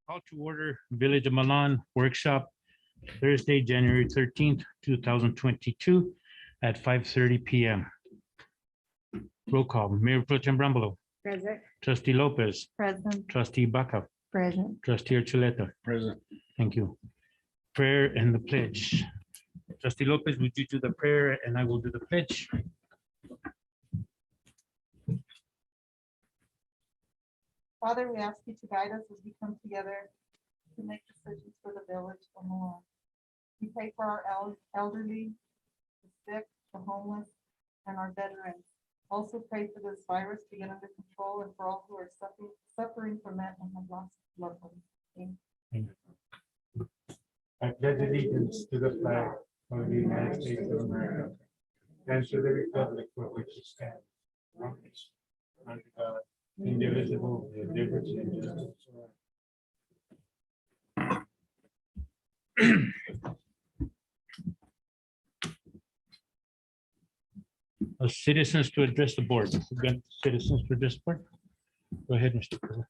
Call to order Village of Milan Workshop, Thursday, January 13th, 2022 at 5:30 PM. Roll call, Mayor Pro Tem Brambalo, Present. Trustee Lopez, Present. Trustee Baca, Present. Trustee Archuleta. Present. Thank you. Prayer and the pledge. Trustee Lopez, would you do the prayer and I will do the pledge? Father, we ask you to guide us as we come together to make decisions for the village of Milan. We pray for our elderly, the sick, the homeless, and our veterans. Also pray for this virus to get under control and for all who are suffering from it and have lost loved ones. Amen. I pledge allegiance to the flag of the United States of America and to the republic for which it stands, one nation, under God, indivisible, with liberty and justice for all. Citizens to address the board. We've got citizens to address the board. Go ahead, Mr. President.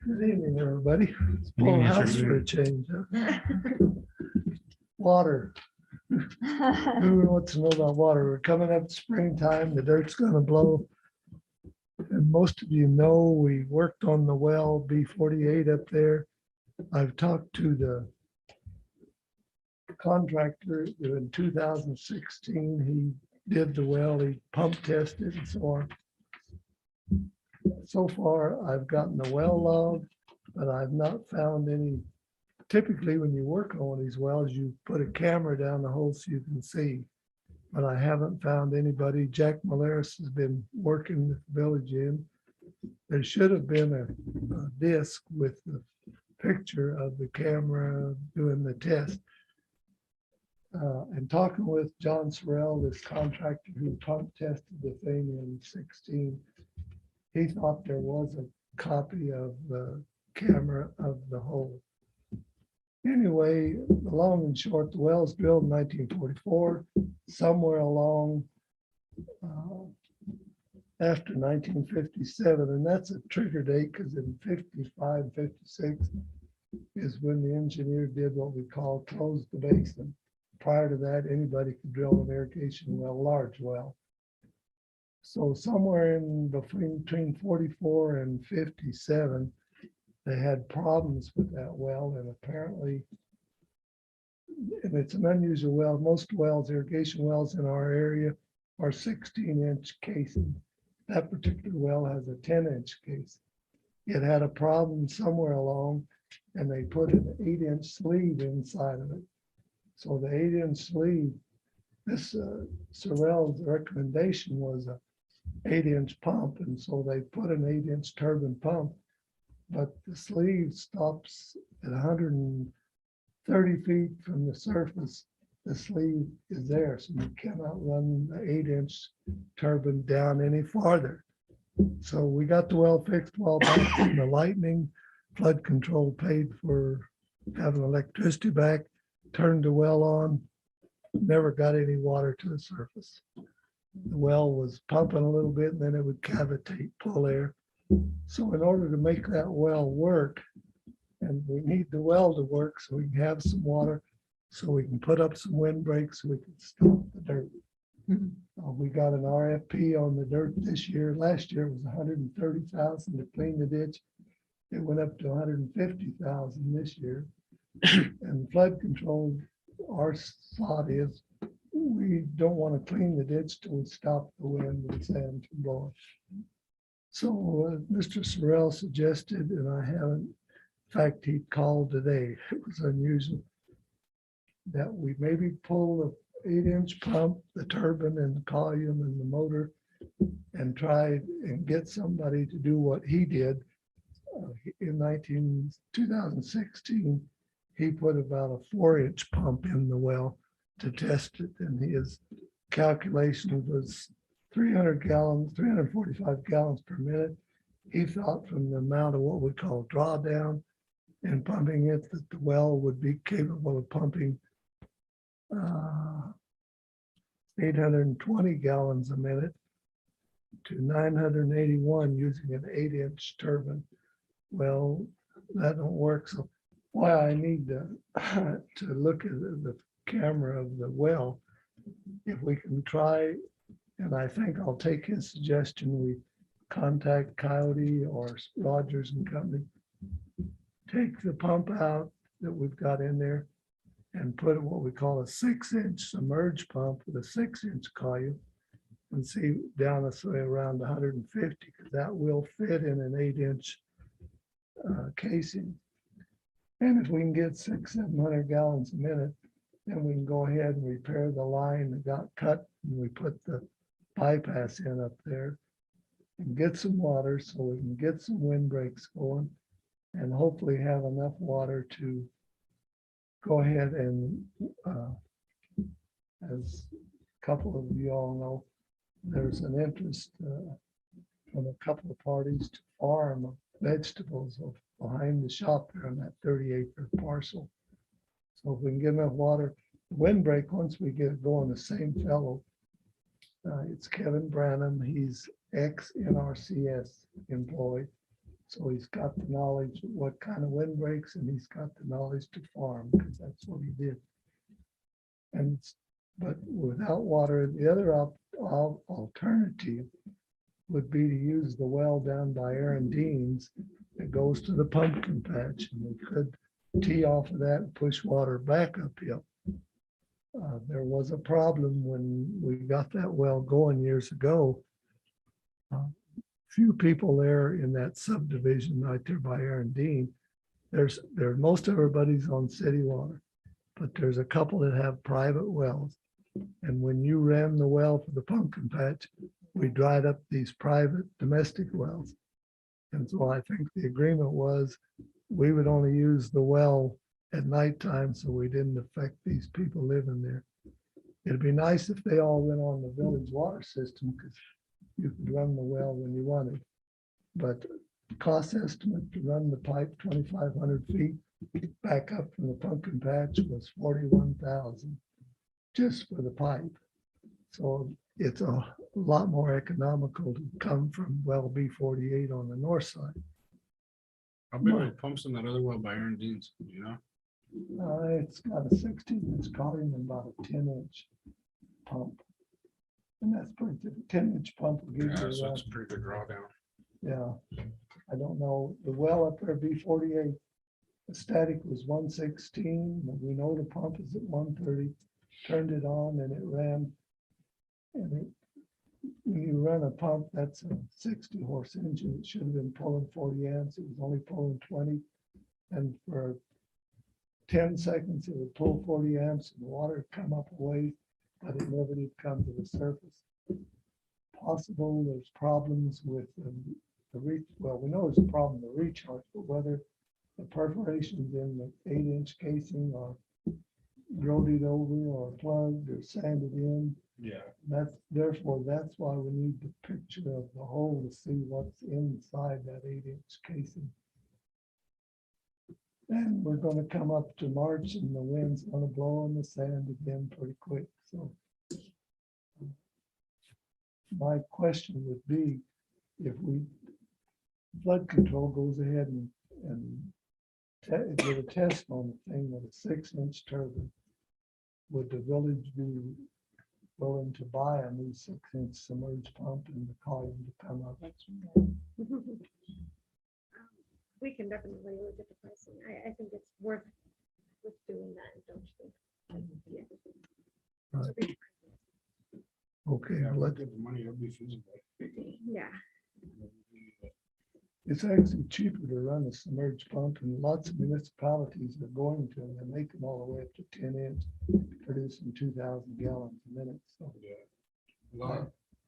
Good evening, everybody. It's Good full evening, sir. house for a change. Huh? Water. Who wants to know about water? We're coming up springtime, the dirt's gonna blow. And most of you know, we worked on the well B48 up there. I've talked to the contractor in 2016. He did the well, he pump tested and so on. So far, I've gotten the well log, but I've not found any. Typically, when you work on these wells, you put a camera down the hole so you can see. But I haven't found anybody. Jack Malaris has been working with the village in. There should have been a disc with the picture of the camera doing the test. And talking with John Sorrell, this contractor who pump tested the thing in 16, he thought there was a copy of the camera of the hole. Anyway, the long and short, the well's drilled in 1944, somewhere along after 1957, and that's a trigger date because in 55, 56 is when the engineer did what we call close the basin. Prior to that, anybody could drill an irrigation well, large well. So somewhere in between 44 and 57, they had problems with that well, and apparently, and it's an unusual well. Most wells, irrigation wells in our area are 16-inch casing. That particular well has a 10-inch case. It had a problem somewhere along, and they put an 8-inch sleeve inside of it. So the 8-inch sleeve, this Sorrell's recommendation was a 8-inch pump, and so they put an 8-inch turbine pump, but the sleeve stops at 130 feet from the surface. The sleeve is there, so you cannot run the 8-inch turbine down any farther. So we got the well fixed a while back, and the lightning flood control paid for having electricity back, turned the well on, never got any water to the surface. The well was pumping a little bit and then it would cavitate, pull air. So in order to make that well work, and we need the well to work so we can have some water, so we can put up some windbreaks, so we can stop the dirt. We got an RFP on the dirt this year. Last year it was 130,000 to clean the ditch. It went up to 150,000 this year. And flood control, our thought is we don't want to clean the ditch till we stop the wind and sand from blowing. So Mr. Sorrell suggested, and I haven't, in fact, he called today, it was unusual, that we maybe pull the 8-inch pump, the turbine and the column and the motor, and try and get somebody to do what he did in 2016. He put about a 4-inch pump in the well to test it, and his calculation was 345 gallons per minute. He thought from the amount of what we call drawdown and pumping it, that the well would be capable of pumping 820 gallons a minute to 981 using an 8-inch turbine. Well, that don't work. So why I need to, to look at the camera of the well, if we can try, and I think I'll take his suggestion, we contact Coyote or Rogers and Company, take the pump out that we've got in there and put what we call a 6-inch submerged pump with a 6-inch coil and see down this way around 150, because that will fit in an 8-inch casing. And if we can get 600-700 gallons a minute, then we can go ahead and repair the line that got cut, and we put the bypass in up there and get some water so we can get some windbreaks going and hopefully have enough water to go ahead and, as a couple of you all know, there's an interest from a couple of parties to farm vegetables behind the shop there on that 30-acre parcel. So if we can get enough water, the windbreak, once we get it going, the same fellow, it's Kevin Branham. He's ex-NRCS employee. So he's got the knowledge of what kind of windbreaks, and he's got the knowledge to farm, because that's what he did. And but without water, the other alternative would be to use the well down by Aaron Dean's that goes to the pumpkin patch, and we could tee off of that and push water back uphill. There was a problem when we got that well going years ago. Few people there in that subdivision right there by Aaron Dean. There's most everybody's on city water, but there's a couple that have private wells. And when you ran the well for the pumpkin patch, we dried up these private domestic wells. And so I think the agreement was we would only use the well at nighttime, so we didn't affect these people living there. It'd be nice if they all went on the village water system, because you could run the well when you wanted. But cost estimate to run the pipe 2,500 feet back up from the pumpkin patch was 41,000 just for the pipe. So it's a lot more economical to come from well B48 on the north side. How big are the pumps in that other well by Aaron Dean's, you know? It's got a 16-inch coating and about a 10-inch pump. And that's pretty, 10-inch pump will give Yeah, you so around, it's a pretty good drawdown. yeah. I don't know, the well up there, B48, the static was 116, but we know the pump is at 130. Turned it on and it ran. And when you run a pump, that's a 60 horse engine. It should have been pulling 40 amps. It was only pulling 20. And for 10 seconds, it would pull 40 amps and the water would come up a ways, but it never did come to the surface. Possible there's problems with the reach. Well, we know there's a problem with the recharge, but whether the perforations in the 8-inch casing are groded over or plugged or sanded in. Yeah. Therefore, that's why we need the picture of the hole to see what's inside that 8-inch casing. And we're going to come up to March and the wind's going to blow on the sand again pretty quick. So my question would be, if flood control goes ahead and did a test on the thing with a 6-inch turbine, would the village be willing to buy a new 6-inch submerged pump and the column to come up? We can definitely look at the pricing. I think it's worth doing that, don't you think? Yeah. Right. Okay, Yeah, well, we'll get the money, it'll be feasible. Yeah. it's actually cheaper to run a submerged pump, and lots of municipalities are going to, and they make them all the way up to 10-inch, producing 2,000 gallons a minute. So Yeah. A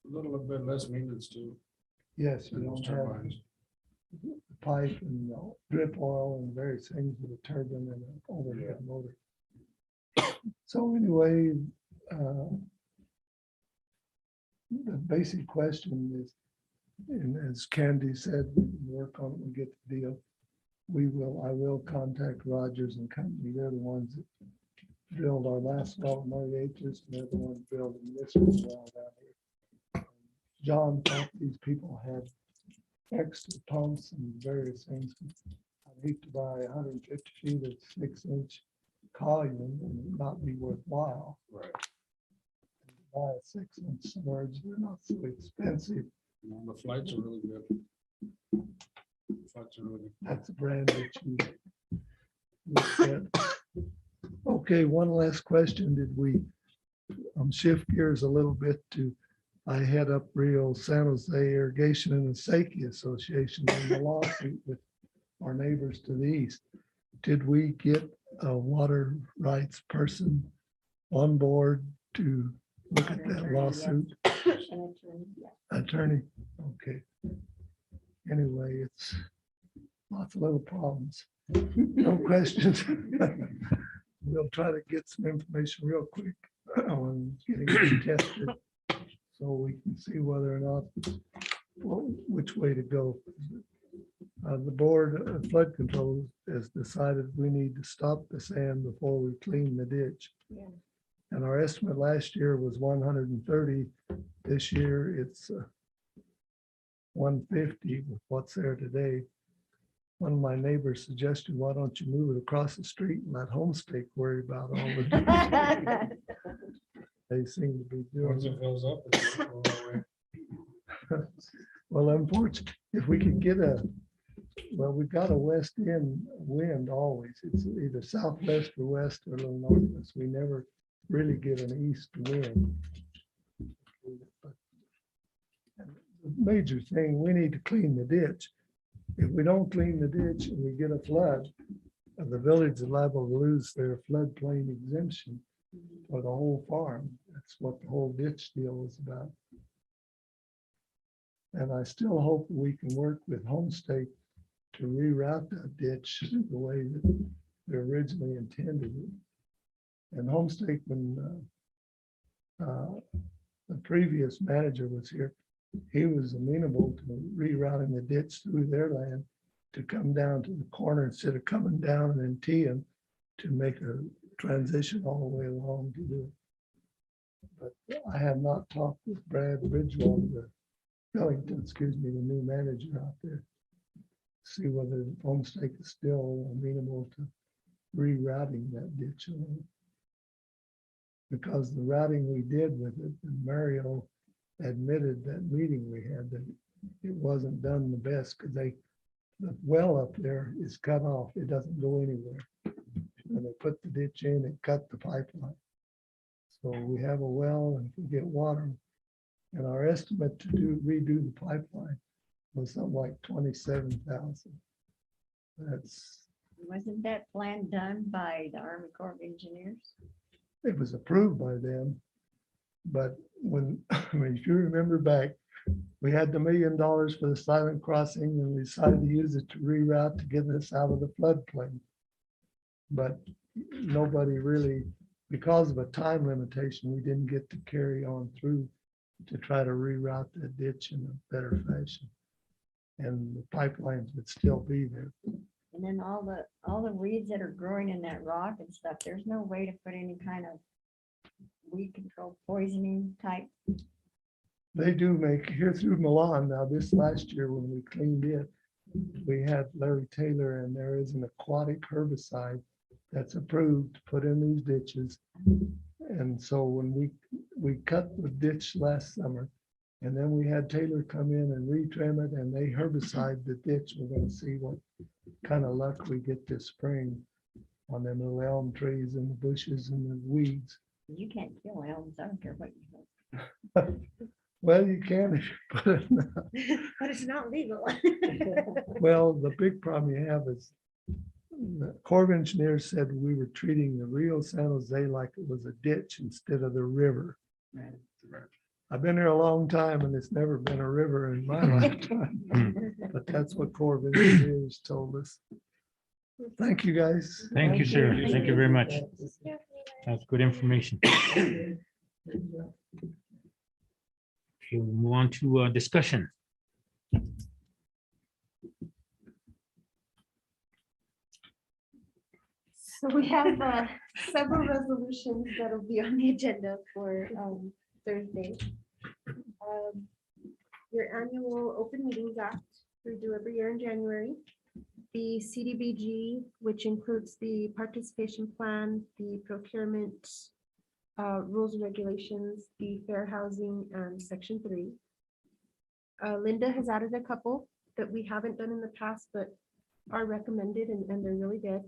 little bit less maintenance too. yes, you than don't those have turbines. the pipe and drip oil and various things with a turbine and an overhead motor. So anyway, the basic question is, and as Candy said, we can work on it and get the deal. I will contact Rogers and Company. They're the ones that drilled our last well at Murray Acres, and they're the ones building this well down here. John thought these people had extra pumps and various things. I I hate to buy 150 feet of 6-inch column and it not be worthwhile. Right. Buy a 6-inch submerged, they're not so expensive. The flights are really good. Flights are really good. That's a brand that you look at. Okay, one last question. Did we shift gears a little bit to, I head up Rio San Jose Irrigation and the Safety Association in the lawsuit with our neighbors to the east. Did we get a water rights person on board to look at that lawsuit? Attorney, okay. Anyway, it's lots of little problems. No questions. We'll try to get some information real quick on getting it tested so we can see whether or not, well, which way to go. The Board of Flood Control has decided we need to stop the sand before we clean the ditch. Yeah. And our estimate last year was 130. This year it's 150 with what's there today. One of my neighbors suggested, why don't you move it across the street and let Homestake worry about all the ditches they seem to be doing. Once it fills up, it's all the way. Well, unfortunately, if we could get well, we've got a west end wind always. It's either southwest or west or a little northwest. We never really get an east wind. The major thing, we need to clean the ditch. If we don't clean the ditch and we get a flood, the village is liable to lose their floodplain exemption for the whole farm. That's what the whole ditch deal is about. And I still hope we can work with Homestake to reroute that ditch the way that they originally intended it. And Homestake, when the previous manager was here, he was amenable to rerouting the ditch through their land to come down to the corner instead of coming down and then teeing to make a transition all the way along to do it. But I have not talked with Brad Bridgewater, the Billington, excuse me, the new manager out there. See whether Homestake is still amenable to rerouting that ditch. Because the routing we did with it, and Mario admitted that meeting we had that it wasn't done the best because the well up there is cut off. It doesn't go anywhere. When they put the ditch in, it cut the pipeline. So we have a well and we get water. And our estimate to redo the pipeline was something like 27,000. Wasn't that plan done by the Army Corps of Engineers? It was approved by them. But if you remember back, we had the $1 million for the silent crossing and we decided to use it to reroute to get us out of the floodplain. But nobody really, because of a time limitation, we didn't get to carry on through to try to reroute that ditch in a better fashion. And the pipelines would still be there. And then all the weeds that are growing in that rock and stuff, there's no way to put any kind of weed control poisoning type. They do make here through Milan. Now this last year when we cleaned it, we had Larry Taylor, and there is an aquatic herbicide that's approved to put in these ditches. And so when we cut the ditch last summer, and then we had Taylor come in and retrim it, and they herbicide the ditch. We're going to see what kind of luck we get this spring on them little elm trees and the bushes and the weeds. You can't kill elms, I don't care what you do. Well, you can if you put it in But it's not legal. well, the big problem you have is the Corps of Engineers said we were treating the Rio San Jose like it was a ditch instead of the river. I've been here a long time and it's never been a river in my lifetime, but that's what Corps of Engineers told us. Thank you, guys. Thank you, sir. Thank you very much. That's good information. Okay, we'll move on to discussion. So we have several resolutions that'll be on the agenda for Thursday. Your annual Open Meetings Act we do every year in January. the CDBG, which includes the participation plan, the procurement, rules and regulations, the fair housing, and section 3. Linda has added a couple that we haven't done in the past, but are recommended and they're really good.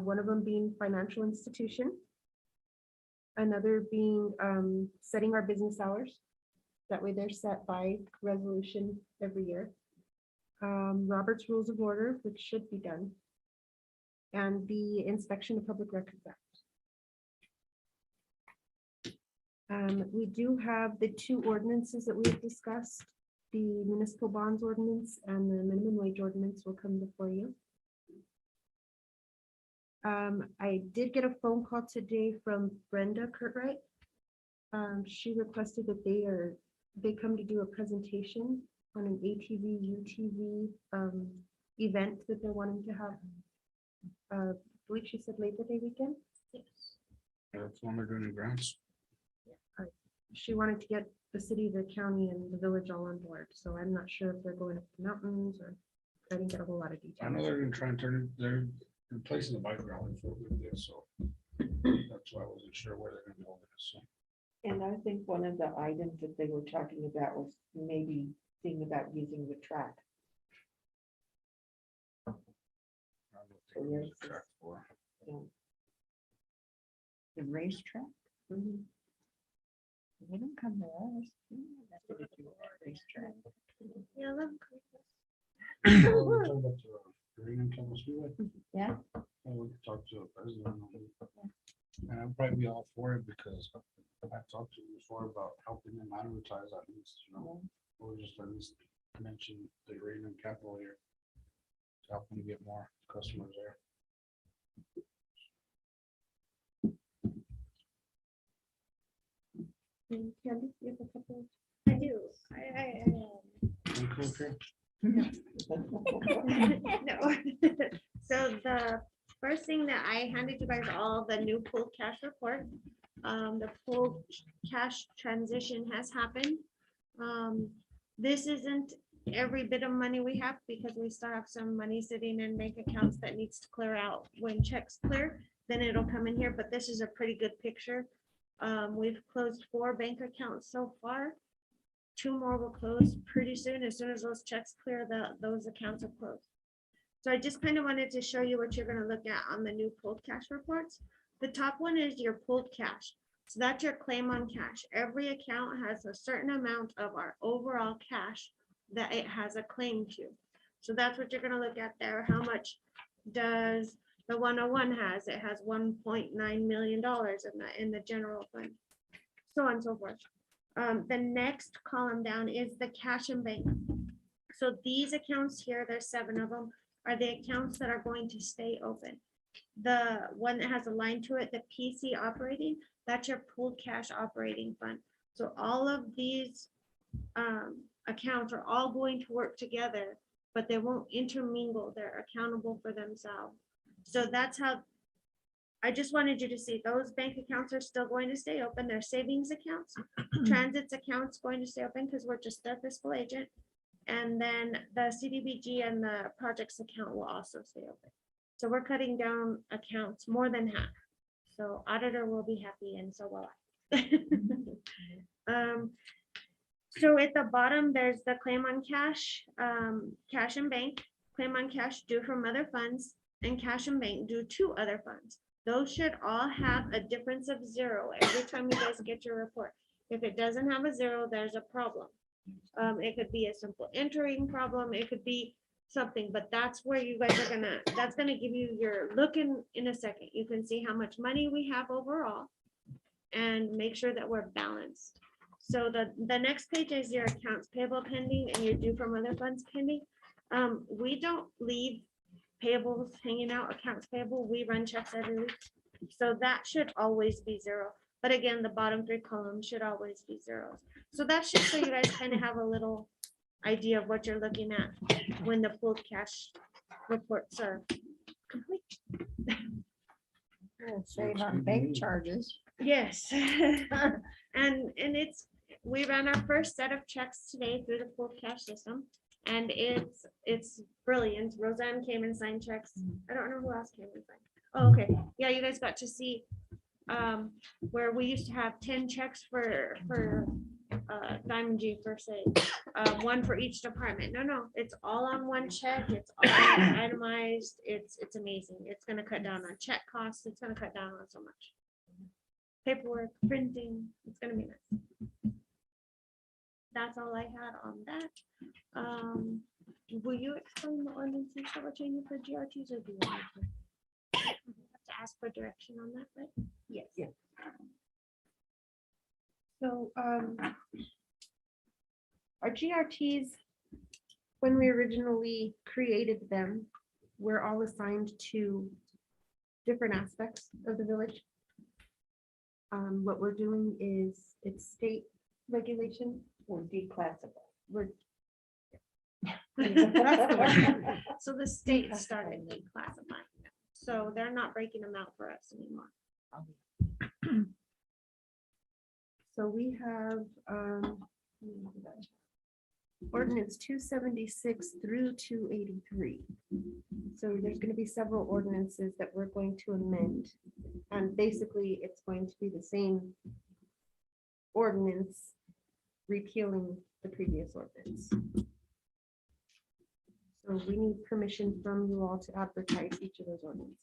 One of them being financial institution. Another being setting our business hours. That way they're set by resolution every year. Robert's Rules of Order, which should be done. And the Inspection of Public Records Act. We do have the 2 ordinances that we've discussed. The municipal bonds ordinance and the minimum wage ordinance will come before you. I did get a phone call today from Brenda Curtright. She requested that they come to do a presentation on an ATV, UTV event that they're wanting to have. I believe she said Labor Day weekend. That's when they're doing the grants. She wanted to get the city, the county, and the village all on board. So I'm not sure if they're going up the mountains or I didn't get a whole lot of I know details. they're gonna try and turn it, they're replacing the bike rally for with this, so that's why I wasn't sure where they're gonna go with this, so. And I think one of the items that they were talking about was maybe thinking about using the track. I don't know what they use the track for. The racetrack. They don't come to us. That's what they do, racetrack. Yeah, look. We're talking about the Green Campbell Speedway. Yeah. And we could talk to the president. And I'd probably be all for it because I talked to you before about helping them advertise at least, you know, or just at least mention the Green Capital here. To help them get more customers there. And Candy, you have a couple? I do. You cool, Karen? No. So the first thing that I handed you guys all the new pooled cash report. The pooled cash transition has happened. This isn't every bit of money we have because we still have some money sitting in bank accounts that needs to clear out. When checks clear, then it'll come in here, but this is a pretty good picture. We've closed 4 bank accounts so far. 2 more will close pretty soon. As soon as those checks clear, those accounts are closed. So I just kind of wanted to show you what you're going to look at on the new pooled cash reports. The top one is your pooled cash. So that's your claim on cash. Every account has a certain amount of our overall cash that it has a claim to. So that's what you're going to look at there. How much does the 101 has? It has $1.9 million in the general fund, so on and so forth. The next column down is the cash and bank. So these accounts here, there's 7 of them, are the accounts that are going to stay open. The one that has a line to it, the PC operating, that's your pooled cash operating fund. So all of these accounts are all going to work together, but they won't intermingle. They're accountable for themselves. So that's how, I just wanted you to see those bank accounts are still going to stay open. They're savings accounts. Transits accounts going to stay open because we're just their fiscal agent. And then the CDBG and the projects account will also stay open. So we're cutting down accounts more than half. So auditor will be happy and so will I. So at the bottom, there's the claim on cash, cash and bank, claim on cash due from other funds, and cash and bank due to other funds. Those should all have a difference of 0 every time you guys get your report. If it doesn't have a 0, there's a problem. It could be a simple entering problem. It could be something, but that's where you guys are that's gonna give you your look in a second. You can see how much money we have overall and make sure that we're balanced. So the next page is your accounts payable pending and your due from other funds pending. We don't leave payables hanging out, accounts payable. We run checks every week. So that should always be 0. But again, the bottom 3 columns should always be 0s. So that's just so you guys kind of have a little idea of what you're looking at when the pooled cash reports are complete. Save on bank charges. Yes. And we ran our first set of checks today through the pooled cash system. And it's brilliant. Roseanne came and signed checks. I don't know who else came and signed. Oh, okay. Yeah, you guys got to see where we used to have 10 checks for Diamond G per se, one for each department. No, it's all on one check. It's all itemized. It's amazing. It's gonna cut down on check costs. It's gonna cut down on so much paperwork, printing. It's gonna be nice. That's all I had on that. Will you explain the ordinances that we're changing for GRTs, or do you want me to? I have to ask for direction on that, right? Yes. Yeah. So, our GRTs, when we originally created them, were all assigned to different aspects of the village. What we're doing is it's state regulation. Or declassified. We're So the state started classifying them, so they're not breaking them out for us anymore. So we have ordinance 276 through 283. So there's going to be several ordinances that we're going to amend. And basically, it's going to be the same ordinance repealing the previous ordinance. So we need permission from you all to advertise each of those ordinances.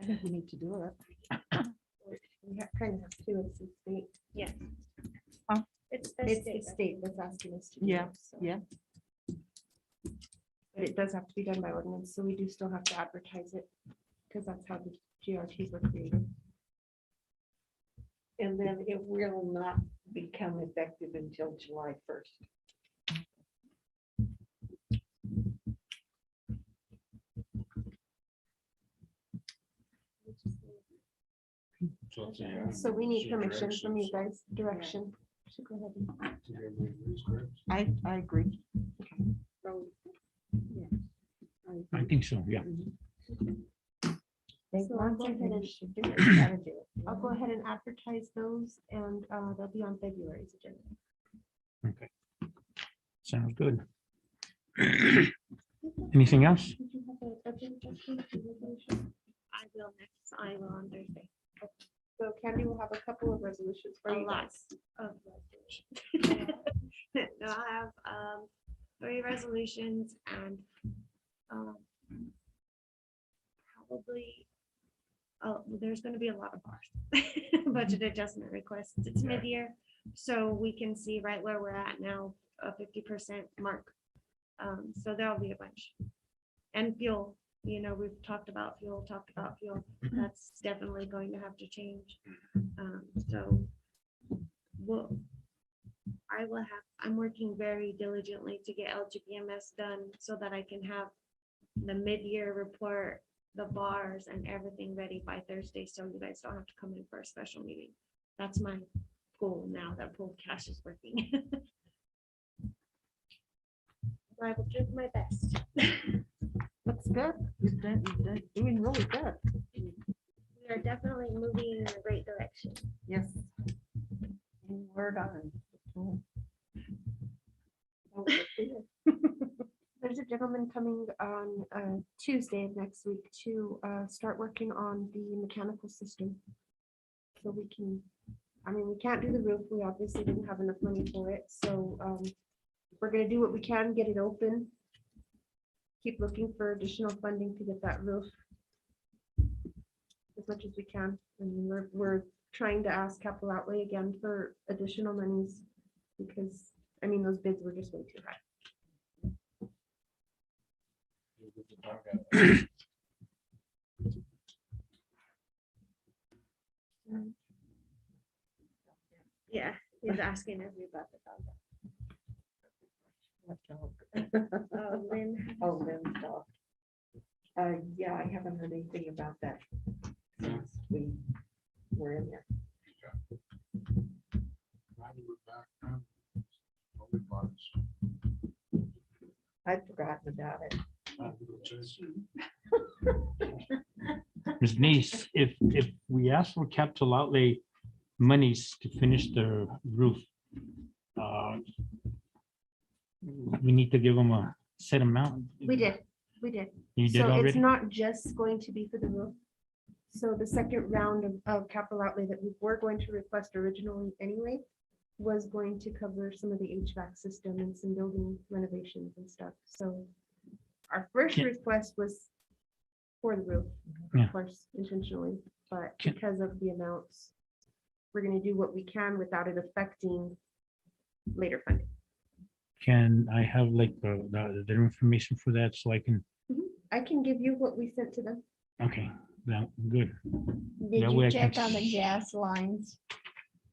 I think we need to do it. We kind of have to, it's the state. Yes. Huh? It's the It's state. the state that's asking us to. do Yeah, it, so. yeah. But it does have to be done by ordinance, so we do still have to advertise it, because that's how the GRTs were created. And then it will not become effective until July 1st. So it's a yeah. So we need So permission from you directions. guys, direction. So go ahead and- Everybody agrees, correct? I agree. I think so, yeah. They So want I'll go you ahead to and- should do it, you gotta do it. I'll go ahead and advertise those, and they'll be on February's agenda. Okay. Sounds good. Anything else? I will next, I will on Thursday. So Candy will have a couple of resolutions for A you lot guys. of resolutions. No, I have 3 resolutions and probably, oh, there's gonna be a lot of ours. Budget adjustment requests. It's mid-year, so we can see right where we're at now, a 50% mark. So there'll be a bunch. And fuel, we've talked about fuel. That's definitely going to have to change. So I'm working very diligently to get LGBMS done so that I can have the mid-year report, the bars and everything ready by Thursday, so you guys don't have to come in for a special meeting. That's my goal now that pool cash is working. I will do my best. Looks good. You're doing really good. We are definitely moving in a great direction. Yes. Word on. There's a gentleman coming on Tuesday of next week to start working on the mechanical system. So we can't do the roof. We obviously didn't have enough money for it. So we're gonna do what we can, get it open. Keep looking for additional funding to get that roof as much as we can. And we're trying to ask capital outlay again for additional monies because, those bids were just way too high. Yeah, he's asking if we bought the dog. What dog? Oh, Lynn. Oh, Lynn's dog. Yeah, I haven't heard anything about that since we were in there. Glad you were back, huh? What we bought is- I'd forgotten about it. I will just- Ms. Denise, if we ask for capital outlay monies to finish the roof, we need to give them a set amount. We did. You did So it's already? not just going to be for the roof. So the second round of capital outlay that we were going to request originally anyway was going to cover some of the HVAC system and some building renovations and stuff. So our first Can- request was for the roof, Yeah. of course, intentionally, but Can- because of the amounts, we're gonna do what we can without it affecting later funding. Can I have like the information for that so I can, I can give you what we sent to them. okay, that, good. Did That way I you can check on the s- gas lines?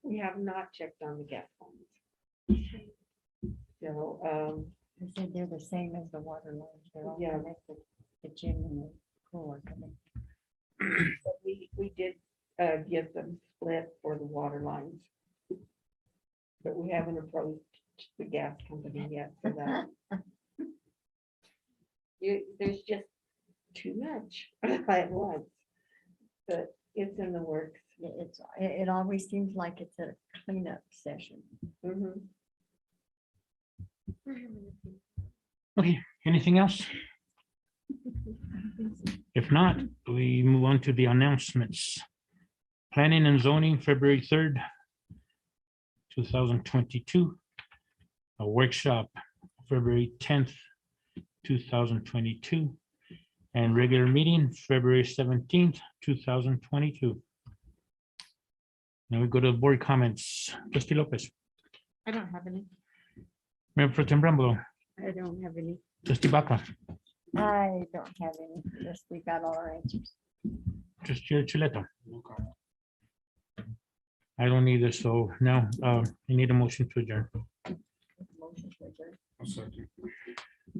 We have not checked on the gas lines. So, They said they're the same as the water lines. They're all Yeah. connected. The gym and the pool are connected. but we did get them split for the water lines. But we haven't approached the gas company yet for that. There's just too much at once. But it's in the works. It always seems like it's a cleanup session. Mhm. Okay, anything else? If not, we move on to the announcements. Planning and zoning, February 3rd, 2022. A workshop, February 10th, 2022. And regular meeting, February 17th, 2022. Now we go to board comments. Trustee Lopez, I don't have any. Mayor Pro Tem Bramblo, I don't have any. Trustee Baca, I don't have any, just we got all our answers. Trustee Chuleta. No comment. I don't either, so now you need a motion to adjourn. Motion to adjourn. I'll second.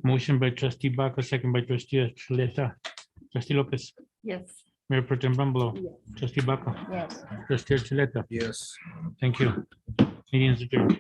Motion by trustee Baca, second by trustee Chuleta. Trustee Lopez, Yes. Mayor Pro Tem Bramblo, Yes. trustee Baca, Yes. trustee Chuleta. Yes. Thank you. Meeting is adjourned.